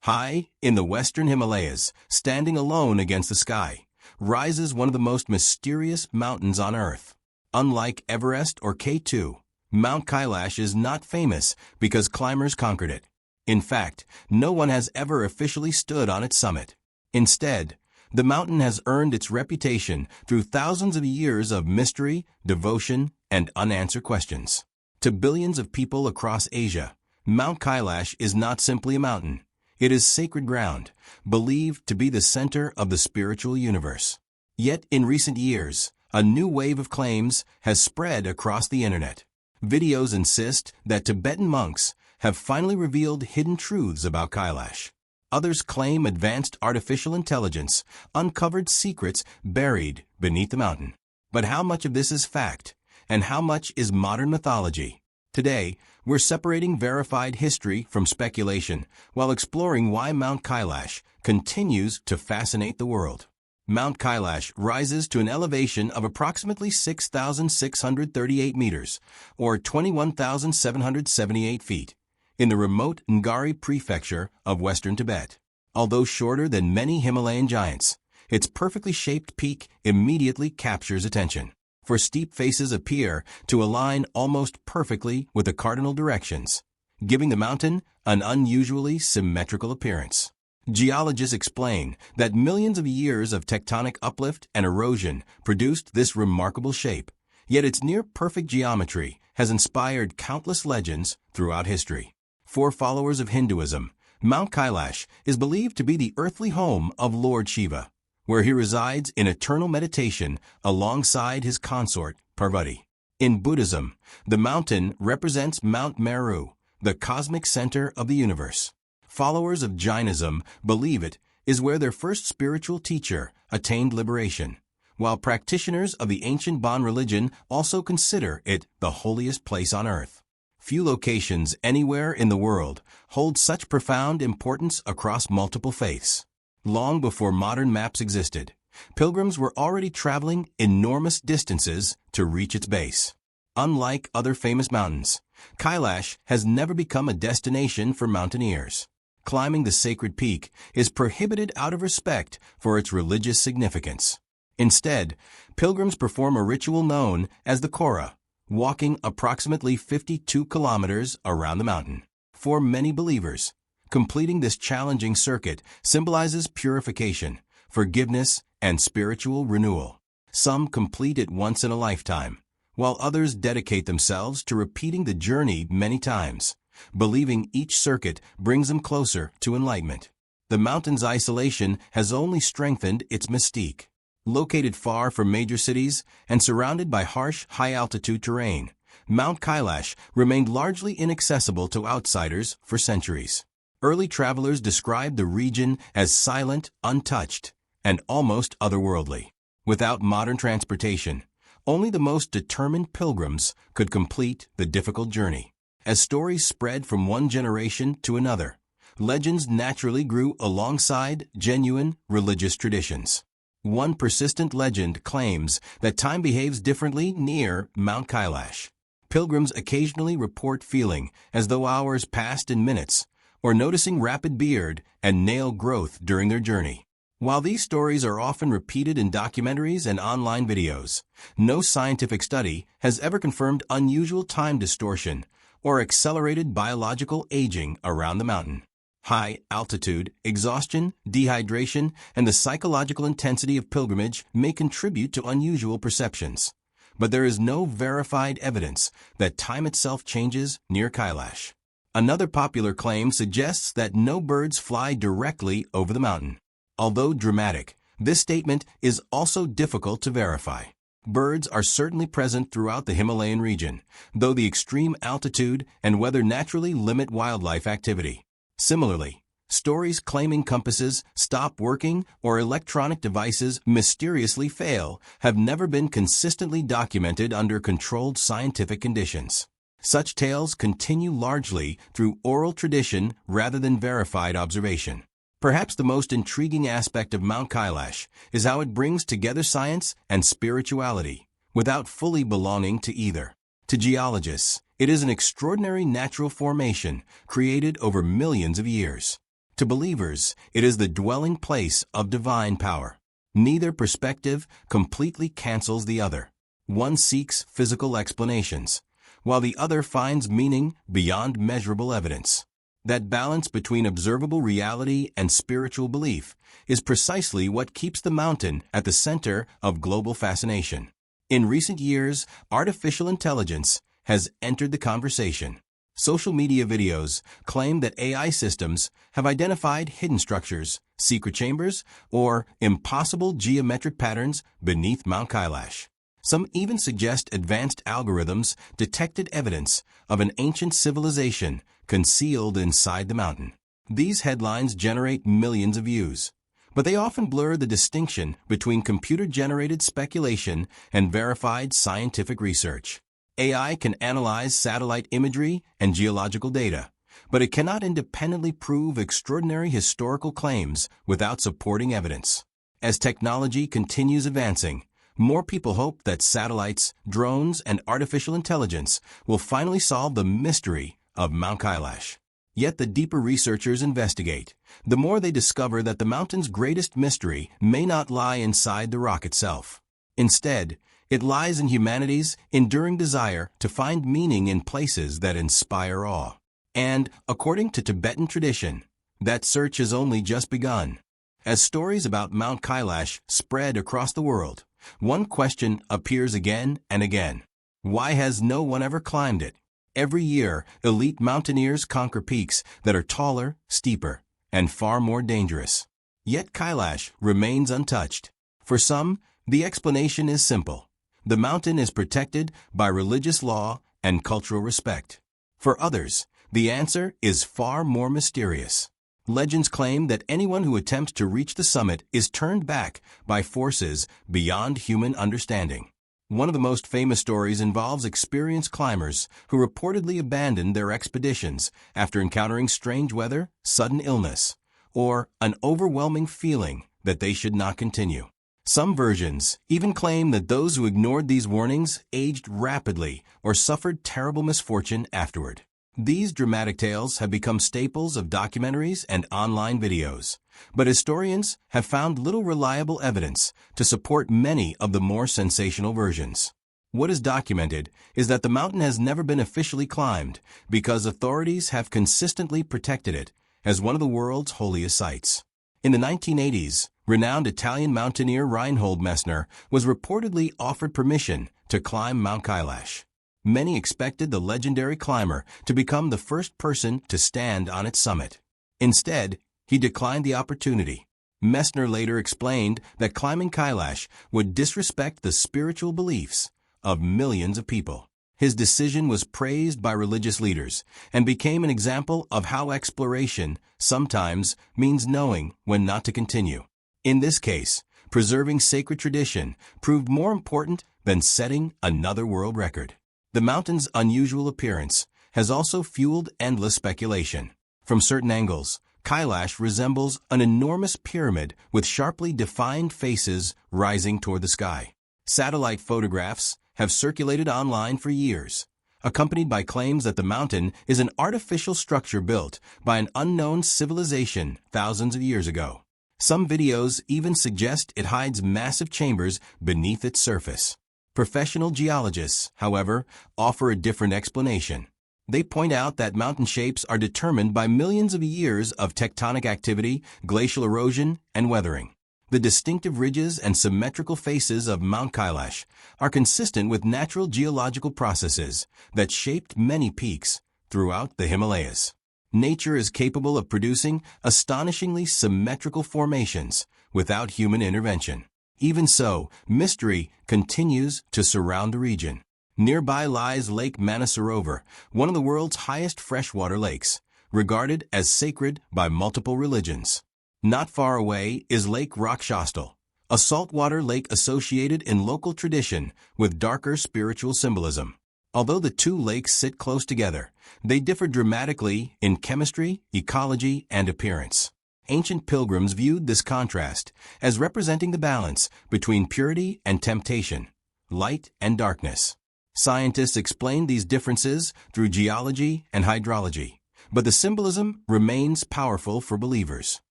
High in the western Himalayas, standing alone against the sky, rises one of the most mysterious mountains on Earth. Unlike Everest or K2, Mount Kailash is not famous because climbers conquered it. In fact, no one has ever officially stood on its summit. Instead, the mountain has earned its reputation through thousands of years of mystery, devotion, and unanswered questions. To billions of people across Asia, Mount Kailash is not simply a mountain. It is sacred ground, believed to be the center of the spiritual universe. Yet in recent years, a new wave of claims has spread across the internet. Videos insist that Tibetan monks have finally revealed hidden truths about Kailash. Others claim advanced artificial intelligence uncovered secrets buried beneath the mountain. But how much of this is fact, and how much is modern mythology? Today, we're separating verified history from speculation while exploring why Mount Kailash continues to fascinate the world. Mount Kailash rises to an elevation of approximately 6,638 meters, or 21,778 feet, in the remote Ngari prefecture of western Tibet. Although shorter than many Himalayan giants, its perfectly shaped peak immediately captures attention, for steep faces appear to align almost perfectly with the cardinal directions, giving the mountain an unusually symmetrical appearance. Geologists explain that millions of years of tectonic uplift and erosion produced this remarkable shape, yet its near-perfect geometry has inspired countless legends throughout history. For followers of Hinduism, Mount Kailash is believed to be the earthly home of Lord Shiva, where he resides in eternal meditation alongside his consort Parvati. In Buddhism, the mountain represents Mount Meru, the cosmic center of the universe. Followers of Jainism believe it is where their first spiritual teacher attained liberation, while practitioners of the ancient Bon religion also consider it the holiest place on earth. Few locations anywhere in the world hold such profound importance across multiple faiths. Long before modern maps existed, pilgrims were already traveling enormous distances to reach its base. Unlike other famous mountains, Kailash has never become a destination for mountaineers. Climbing the sacred peak is prohibited out of respect for its religious significance. Instead, pilgrims perform a ritual known as the Kora, walking approximately 52 kilometers around the mountain. For many believers, completing this challenging circuit symbolizes purification, forgiveness, and spiritual renewal. Some complete it once in a lifetime, while others dedicate themselves to repeating the journey many times, believing each circuit brings them closer to enlightenment. The mountain's isolation has only strengthened its mystique. Located far from major cities and surrounded by harsh, high-altitude terrain, Mount Kailash remained largely inaccessible to outsiders for centuries. Early travelers described the region as silent, untouched, and almost otherworldly. Without modern transportation, only the most determined pilgrims could complete the difficult journey. As stories spread from one generation to another, legends naturally grew alongside genuine religious traditions. One persistent legend claims that time behaves differently near Mount Kailash. Pilgrims occasionally report feeling as though hours passed in minutes, or noticing rapid beard and nail growth during their journey. While these stories are often repeated in documentaries and online videos, no scientific study has ever confirmed unusual time distortion or accelerated biological aging around the mountain. High altitude, exhaustion, dehydration, and the psychological intensity of pilgrimage may contribute to unusual perceptions, but there is no verified evidence that time itself changes near Kailash. Another popular claim suggests that no birds fly directly over the mountain. Although dramatic, this statement is also difficult to verify. Birds are certainly present throughout the Himalayan region, though the extreme altitude and weather naturally limit wildlife activity. Similarly, stories claiming compasses stop working or electronic devices mysteriously fail have never been consistently documented under controlled scientific conditions. Such tales continue largely through oral tradition rather than verified observation. Perhaps the most intriguing aspect of Mount Kailash is how it brings together science and spirituality without fully belonging to either. To geologists, it is an extraordinary natural formation created over millions of years. To believers, it is the dwelling place of divine power. Neither perspective completely cancels the other. One seeks physical explanations, while the other finds meaning beyond measurable evidence. That balance between observable reality and spiritual belief is precisely what keeps the mountain at the center of global fascination. In recent years, artificial intelligence has entered the conversation. Social media videos claim that AI systems have identified hidden structures, secret chambers, or impossible geometric patterns beneath Mount Kailash. Some even suggest advanced algorithms detected evidence of an ancient civilization concealed inside the mountain. These headlines generate millions of views, but they often blur the distinction between computer-generated speculation and verified scientific research. AI can analyze satellite imagery and geological data, but it cannot independently prove extraordinary historical claims without supporting evidence. As technology continues advancing, more people hope that satellites, drones, and artificial intelligence will finally solve the mystery of Mount Kailash. Yet the deeper researchers investigate, the more they discover that the mountain's greatest mystery may not lie inside the rock itself. Instead, it lies in humanity's enduring desire to find meaning in places that inspire awe. And, according to Tibetan tradition, that search has only just begun. As stories about Mount Kailash spread across the world, one question appears again and again. Why has no one ever climbed it? Every year, elite mountaineers conquer peaks that are taller, steeper, and far more dangerous. Yet Kailash remains untouched. For some, the explanation is simple. The mountain is protected by religious law and cultural respect. For others, the answer is far more mysterious. Legends claim that anyone who attempts to reach the summit is turned back by forces beyond human understanding. One of the most famous stories involves experienced climbers who reportedly abandoned their expeditions after encountering strange weather, sudden illness, or an overwhelming feeling that they should not continue. Some versions even claim that those who ignored these warnings aged rapidly or suffered terrible misfortune afterward. These dramatic tales have become staples of documentaries and online videos, but historians have found little reliable evidence to support many of the more sensational versions. What is documented is that the mountain has never been officially climbed because authorities have consistently protected it as one of the world's holiest sites. In the 1980s, renowned Italian mountaineer Reinhold Messner was reportedly offered permission to climb Mount Kailash. Many expected the legendary climber to become the first person to stand on its summit. Instead, he declined the opportunity. Messner later explained that climbing Kailash would disrespect the spiritual beliefs of millions of people. His decision was praised by religious leaders and became an example of how exploration sometimes means knowing when not to continue. In this case, preserving sacred tradition proved more important than setting another world record. The mountain's unusual appearance has also fueled endless speculation. From certain angles, Kailash resembles an enormous pyramid with sharply defined faces rising toward the sky. Satellite photographs have circulated online for years, accompanied by claims that the mountain is an artificial structure built by an unknown civilization thousands of years ago. Some videos even suggest it hides massive chambers beneath its surface. Professional geologists, however, offer a different explanation. They point out that mountain shapes are determined by millions of years of tectonic activity, glacial erosion, and weathering. The distinctive ridges and symmetrical faces of Mount Kailash are consistent with natural geological processes that shaped many peaks throughout the Himalayas. Nature is capable of producing astonishingly symmetrical formations without human intervention. Even so, mystery continues to surround the region. Nearby lies Lake Manasarovar, one of the world's highest freshwater lakes, regarded as sacred by multiple religions. Not far away is Lake Rakshastal, a saltwater lake associated in local tradition with darker spiritual symbolism. Although the two lakes sit close together, they differ dramatically in chemistry, ecology, and appearance. Ancient pilgrims viewed this contrast as representing the balance between purity and temptation, light and darkness. Scientists explained these differences through geology and hydrology, but the symbolism remains powerful for believers.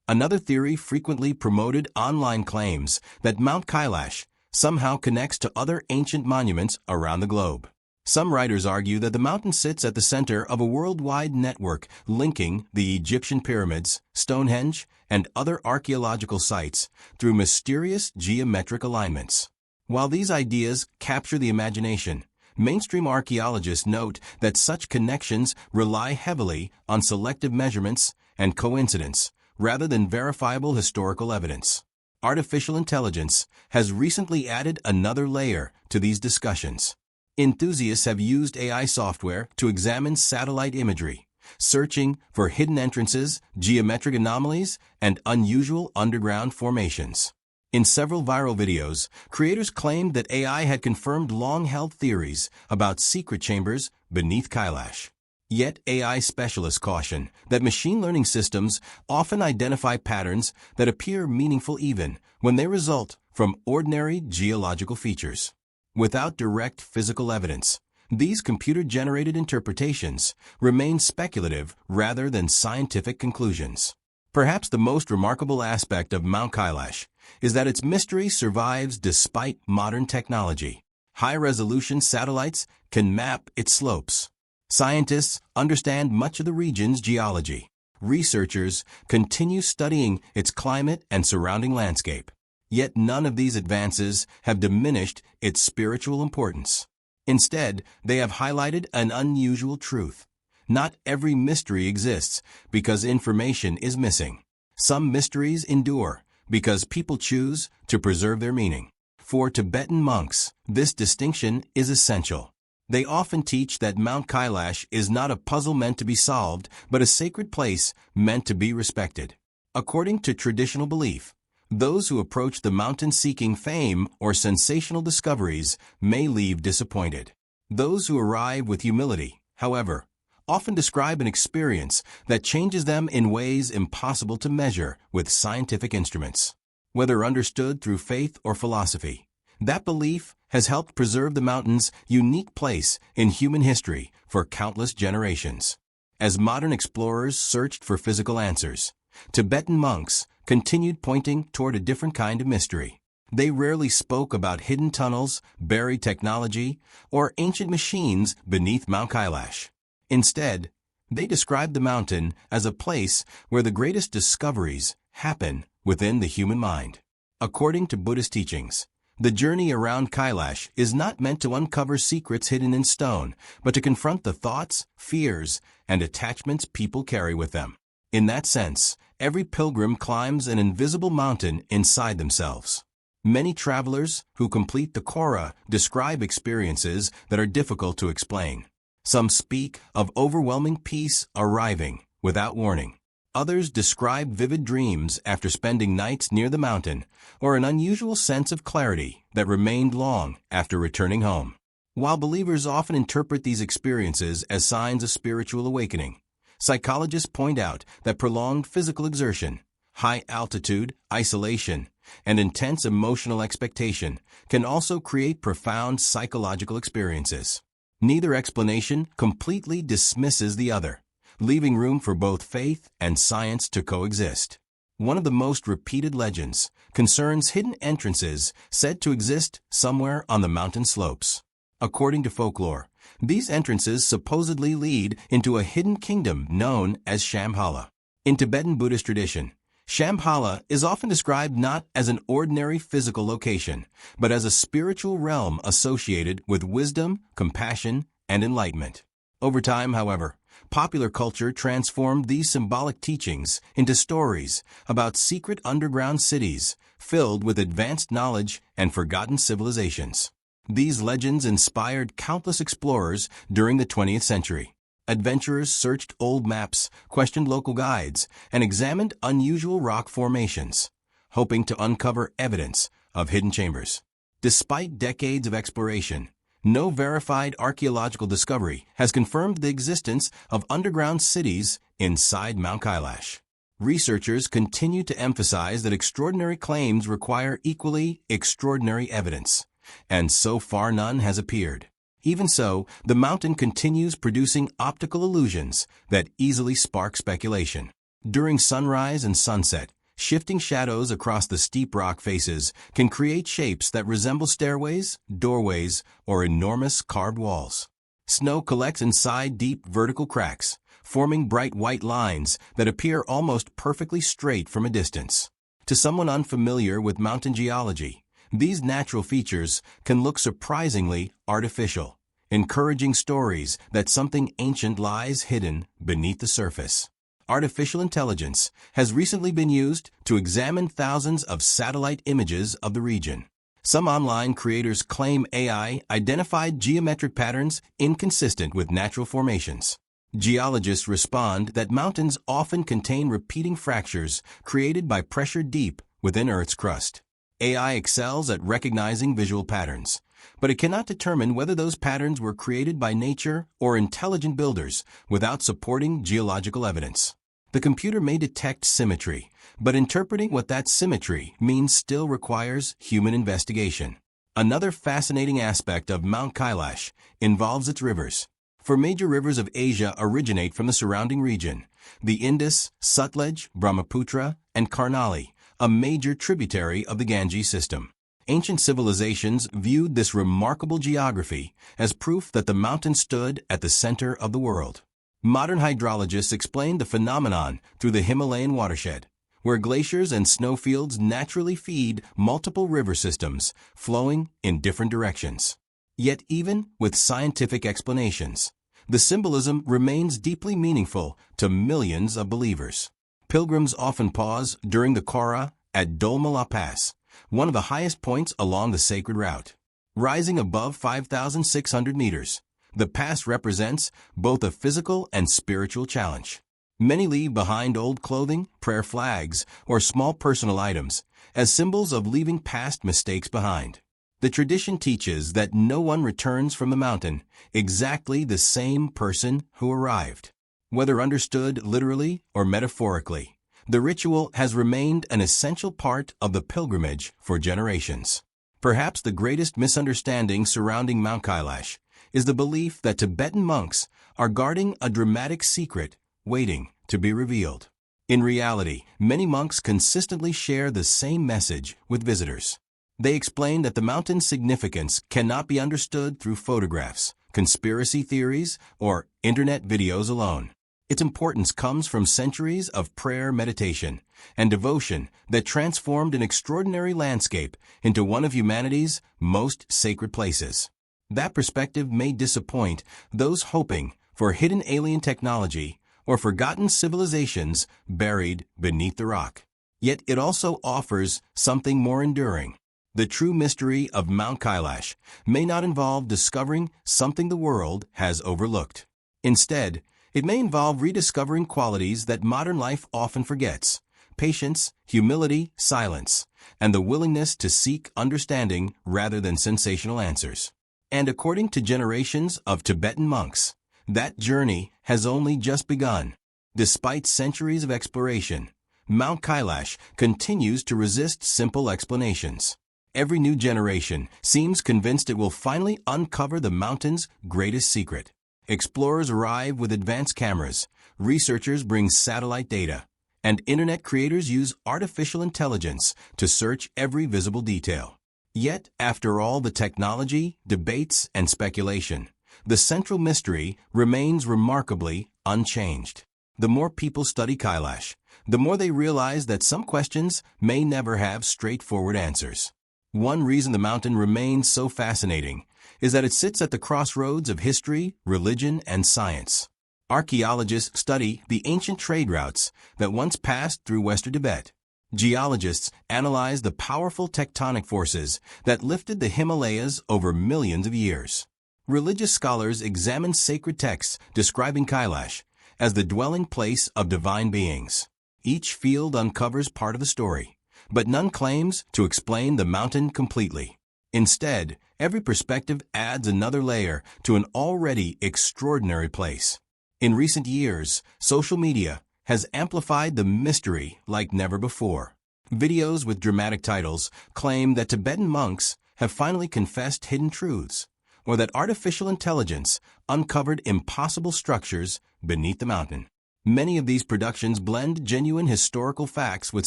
Another theory frequently promoted online claims that Mount Kailash somehow connects to other ancient monuments around the globe. Some writers argue that the mountain sits at the center of a worldwide network linking the Egyptian pyramids, Stonehenge, and other archaeological sites through mysterious geometric alignments. While these ideas capture the imagination, mainstream archaeologists note that such connections rely heavily on selective measurements and coincidence rather than verifiable historical evidence. Artificial intelligence has recently added another layer to these discussions. Enthusiasts have used AI software to examine satellite imagery, searching for hidden entrances, geometric anomalies, and unusual underground formations. In several viral videos, creators claimed that AI had confirmed long-held theories about secret chambers beneath Kailash. Yet AI specialists caution that machine learning systems often identify patterns that appear meaningful even when they result from ordinary geological features. Without direct physical evidence, these computer-generated interpretations remain speculative rather than scientific conclusions. Perhaps the most remarkable aspect of Mount Kailash is that its mystery survives despite modern technology. High-resolution satellites can map its slopes. Scientists understand much of the region's geology. Researchers continue studying its climate and surrounding landscape. Yet none of these advances have diminished its spiritual importance. Instead, they have highlighted an unusual truth. Not every mystery exists because information is missing. Some mysteries endure because people choose to preserve their meaning. For Tibetan monks, this distinction is essential. They often teach that Mount Kailash is not a puzzle meant to be solved, but a sacred place meant to be respected. According to traditional belief, those who approach the mountain seeking fame or sensational discoveries may leave disappointed. Those who arrive with humility, however, often describe an experience that changes them in ways impossible to measure with scientific instruments. Whether understood through faith or philosophy, that belief has helped preserve the mountain's unique place in human history for countless generations. As modern explorers searched for physical answers, Tibetan monks continued pointing toward a different kind of mystery. They rarely spoke about hidden tunnels, buried technology, or ancient machines beneath Mount Kailash. Instead, they described the mountain as a place where the greatest discoveries happen within the human mind. According to Buddhist teachings, the journey around Kailash is not meant to uncover secrets hidden in stone, but to confront the thoughts, fears, and attachments people carry with them. In that sense, every pilgrim climbs an invisible mountain inside themselves. Many travelers who complete the Kora describe experiences that are difficult to explain. Some speak of overwhelming peace arriving without warning. Others describe vivid dreams after spending nights near the mountain, or an unusual sense of clarity that remained long after returning home. While believers often interpret these experiences as signs of spiritual awakening, psychologists point out that prolonged physical exertion, high altitude, isolation, and intense emotional expectation can also create profound psychological experiences. Neither explanation completely dismisses the other, leaving room for both faith and science to coexist. One of the most repeated legends concerns hidden entrances said to exist somewhere on the mountain slopes. According to folklore, these entrances supposedly lead into a hidden kingdom known as Shambhala. In Tibetan Buddhist tradition, Shambhala is often described not as an ordinary physical location, but as a spiritual realm associated with wisdom, compassion, and enlightenment. Over time, however, popular culture transformed these symbolic teachings into stories about secret underground cities filled with advanced knowledge and forgotten civilizations. These legends inspired countless explorers during the 20th century. Adventurers searched old maps, questioned local guides, and examined unusual rock formations, hoping to uncover evidence of hidden chambers. Despite decades of exploration, no verified archaeological discovery has confirmed the existence of underground cities inside Mount Kailash. Researchers continue to emphasize that extraordinary claims require equally extraordinary evidence, and so far none has appeared. Even so, the mountain continues producing optical illusions that easily spark speculation. During sunrise and sunset, shifting shadows across the steep rock faces can create shapes that resemble stairways, doorways, or enormous carved walls. Snow collects inside deep vertical cracks, forming bright white lines that appear almost perfectly straight from a distance. To someone unfamiliar with mountain geology, these natural features can look surprisingly artificial, encouraging stories that something ancient lies hidden beneath the surface. Artificial intelligence has recently been used to examine thousands of satellite images of the region. Some online creators claim AI identified geometric patterns inconsistent with natural formations. Geologists respond that mountains often contain repeating fractures created by pressure deep within Earth's crust. AI excels at recognizing visual patterns, but it cannot determine whether those patterns were created by nature or intelligent builders without supporting geological evidence. The computer may detect symmetry, but interpreting what that symmetry means still requires human investigation. Another fascinating aspect of Mount Kailash involves its rivers. For major rivers of Asia originate from the surrounding region: the Indus, Sutlej, Brahmaputra, and Karnali, a major tributary of the Ganges system. Ancient civilizations viewed this remarkable geography as proof that the mountain stood at the center of the world. Modern hydrologists explain the phenomenon through the Himalayan watershed, where glaciers and snowfields naturally feed multiple river systems flowing in different directions. Yet even with scientific explanations, the symbolism remains deeply meaningful to millions of believers. Pilgrims often pause during the Kora at Dolmala Pass, one of the highest points along the sacred route. Rising above 5,600 meters, the pass represents both a physical and spiritual challenge. Many leave behind old clothing, prayer flags, or small personal items as symbols of leaving past mistakes behind. The tradition teaches that no one returns from the mountain exactly the same person who arrived. Whether understood literally or metaphorically, the ritual has remained an essential part of the pilgrimage for generations. Perhaps the greatest misunderstanding surrounding Mount Kailash is the belief that Tibetan monks are guarding a dramatic secret waiting to be revealed. In reality, many monks consistently share the same message with visitors. They explain that the mountain's significance cannot be understood through photographs, conspiracy theories, or internet videos alone. Its importance comes from centuries of prayer, meditation, and devotion that transformed an extraordinary landscape into one of humanity's most sacred places. That perspective may disappoint those hoping for hidden alien technology or forgotten civilizations buried beneath the rock. Yet it also offers something more enduring. The true mystery of Mount Kailash may not involve discovering something the world has overlooked. Instead, it may involve rediscovering qualities that modern life often forgets: patience, humility, silence, and the willingness to seek understanding rather than sensational answers. And according to generations of Tibetan monks, that journey has only just begun. Despite centuries of exploration, Mount Kailash continues to resist simple explanations. Every new generation seems convinced it will finally uncover the mountain's greatest secret. Explorers arrive with advanced cameras, researchers bring satellite data, and internet creators use artificial intelligence to search every visible detail. Yet, after all the technology, debates, and speculation, the central mystery remains remarkably unchanged. The more people study Kailash, the more they realize that some questions may never have straightforward answers. One reason the mountain remains so fascinating is that it sits at the crossroads of history, religion, and science. Archaeologists study the ancient trade routes that once passed through western Tibet. Geologists analyze the powerful tectonic forces that lifted the Himalayas over millions of years. Religious scholars examine sacred texts describing Kailash as the dwelling place of divine beings. Each field uncovers part of the story, but none claims to explain the mountain completely. Instead, every perspective adds another layer to an already extraordinary place. In recent years, social media has amplified the mystery like never before. Videos with dramatic titles claim that Tibetan monks have finally confessed hidden truths, or that artificial intelligence uncovered impossible structures beneath the mountain. Many of these productions blend genuine historical facts with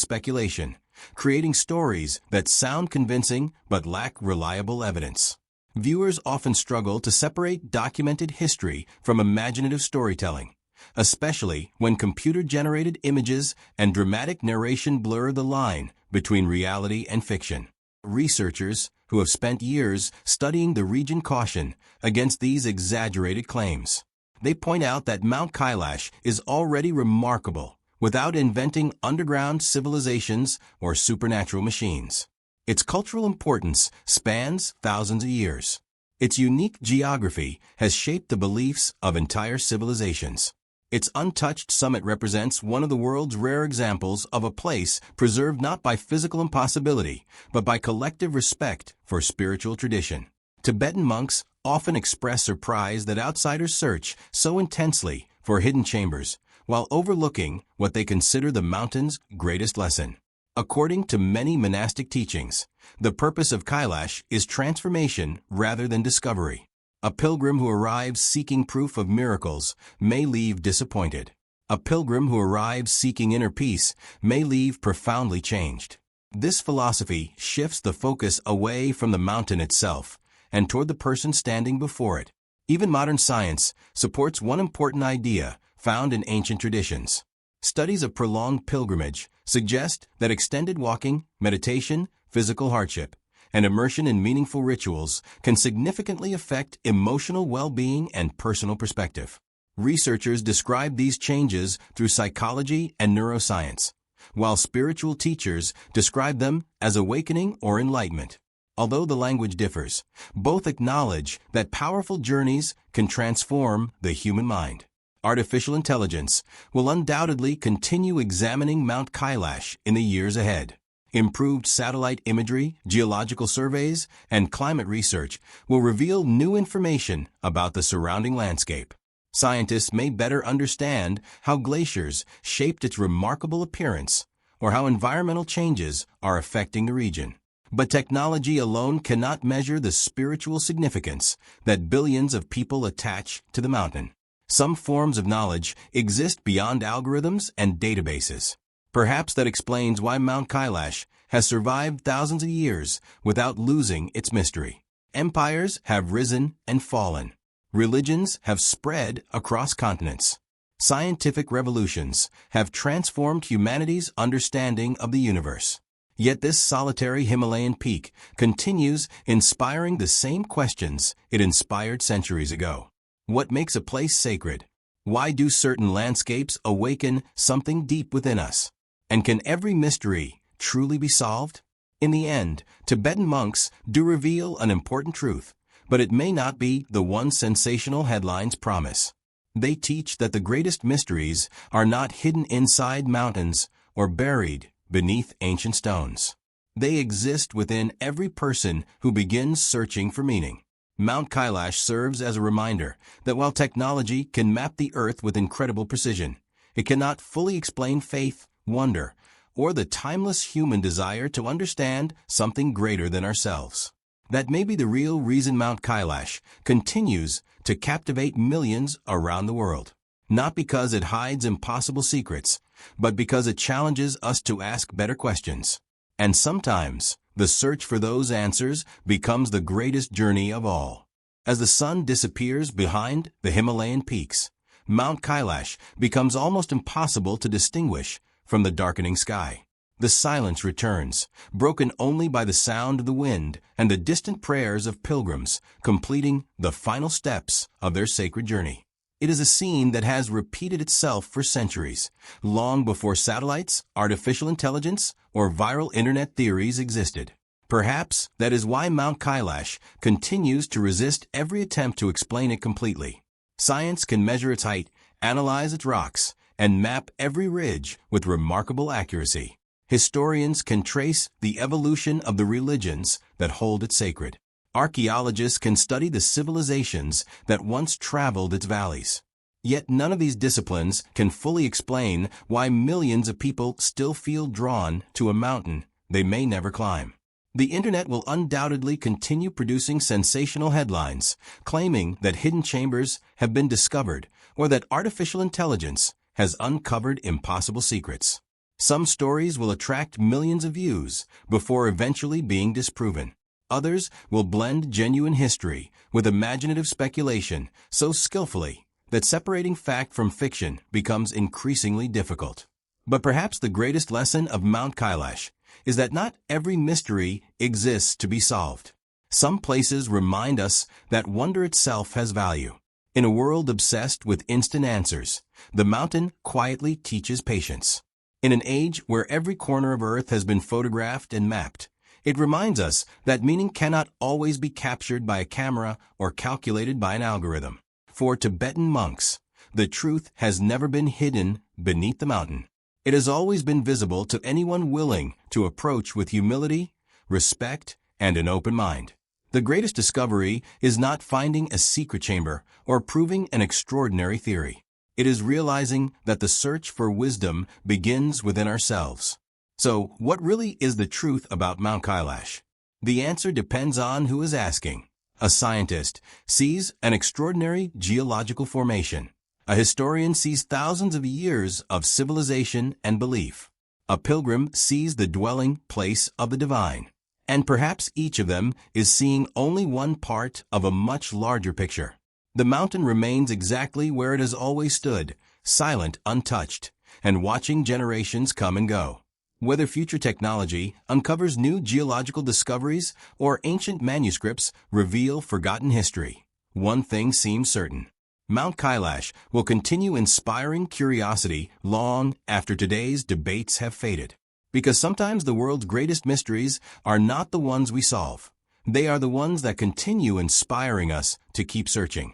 speculation, creating stories that sound convincing but lack reliable evidence. Viewers often struggle to separate documented history from imaginative storytelling, especially when computer-generated images and dramatic narration blur the line between reality and fiction. Researchers who have spent years studying the region caution against these exaggerated claims. They point out that Mount Kailash is already remarkable without inventing underground civilizations or supernatural machines. Its cultural importance spans thousands of years. Its unique geography has shaped the beliefs of entire civilizations. Its untouched summit represents one of the world's rare examples of a place preserved not by physical impossibility, but by collective respect for spiritual tradition. Tibetan monks often express surprise that outsiders search so intensely for hidden chambers, while overlooking what they consider the mountain's greatest lesson. According to many monastic teachings, the purpose of Kailash is transformation rather than discovery. A pilgrim who arrives seeking proof of miracles may leave disappointed. A pilgrim who arrives seeking inner peace may leave profoundly changed. This philosophy shifts the focus away from the mountain itself and toward the person standing before it. Even modern science supports one important idea found in ancient traditions. Studies of prolonged pilgrimage suggest that extended walking, meditation, physical hardship, and immersion in meaningful rituals can significantly affect emotional well-being and personal perspective. Researchers describe these changes through psychology and neuroscience, while spiritual teachers describe them as awakening or enlightenment. Although the language differs, both acknowledge that powerful journeys can transform the human mind. Artificial intelligence will undoubtedly continue examining Mount Kailash in the years ahead. Improved satellite imagery, geological surveys, and climate research will reveal new information about the surrounding landscape. Scientists may better understand how glaciers shaped its remarkable appearance, or how environmental changes are affecting the region. But technology alone cannot measure the spiritual significance that billions of people attach to the mountain. Some forms of knowledge exist beyond algorithms and databases. Perhaps that explains why Mount Kailash has survived thousands of years without losing its mystery. Empires have risen and fallen. Religions have spread across continents. Scientific revolutions have transformed humanity's understanding of the universe. Yet this solitary Himalayan peak continues inspiring the same questions it inspired centuries ago. What makes a place sacred? Why do certain landscapes awaken something deep within us? And can every mystery truly be solved? In the end, Tibetan monks do reveal an important truth, but it may not be the one sensational headlines promise. They teach that the greatest mysteries are not hidden inside mountains or buried beneath ancient stones. They exist within every person who begins searching for meaning. Mount Kailash serves as a reminder that while technology can map the earth with incredible precision, it cannot fully explain faith, wonder, or the timeless human desire to understand something greater than ourselves. That may be the real reason Mount Kailash continues to captivate millions around the world. Not because it hides impossible secrets, but because it challenges us to ask better questions. And sometimes, the search for those answers becomes the greatest journey of all. As the sun disappears behind the Himalayan peaks, Mount Kailash becomes almost impossible to distinguish from the darkening sky. The silence returns, broken only by the sound of the wind and the distant prayers of pilgrims completing the final steps of their sacred journey. It is a scene that has repeated itself for centuries, long before satellites, artificial intelligence, or viral internet theories existed. Perhaps that is why Mount Kailash continues to resist every attempt to explain it completely. Science can measure its height, analyze its rocks, and map every ridge with remarkable accuracy. Historians can trace the evolution of the religions that hold it sacred. Archaeologists can study the civilizations that once traveled its valleys. Yet none of these disciplines can fully explain why millions of people still feel drawn to a mountain they may never climb. The internet will undoubtedly continue producing sensational headlines, claiming that hidden chambers have been discovered or that artificial intelligence has uncovered impossible secrets. Some stories will attract millions of views before eventually being disproven. Others will blend genuine history with imaginative speculation so skillfully that separating fact from fiction becomes increasingly difficult. But perhaps the greatest lesson of Mount Kailash is that not every mystery exists to be solved. Some places remind us that wonder itself has value. In a world obsessed with instant answers, the mountain quietly teaches patience. In an age where every corner of Earth has been photographed and mapped, it reminds us that meaning cannot always be captured by a camera or calculated by an algorithm. For Tibetan monks, the truth has never been hidden beneath the mountain. It has always been visible to anyone willing to approach with humility, respect, and an open mind. The greatest discovery is not finding a secret chamber or proving an extraordinary theory. It is realizing that the search for wisdom begins within ourselves. So, what really is the truth about Mount Kailash? The answer depends on who is asking. A scientist sees an extraordinary geological formation. A historian sees thousands of years of civilization and belief. A pilgrim sees the dwelling place of the divine. And perhaps each of them is seeing only one part of a much larger picture. The mountain remains exactly where it has always stood, silent, untouched, and watching generations come and go. Whether future technology uncovers new geological discoveries or ancient manuscripts reveal forgotten history, one thing seems certain. Mount Kailash will continue inspiring curiosity long after today's debates have faded. Because sometimes the world's greatest mysteries are not the ones we solve. They are the ones that continue inspiring us to keep searching.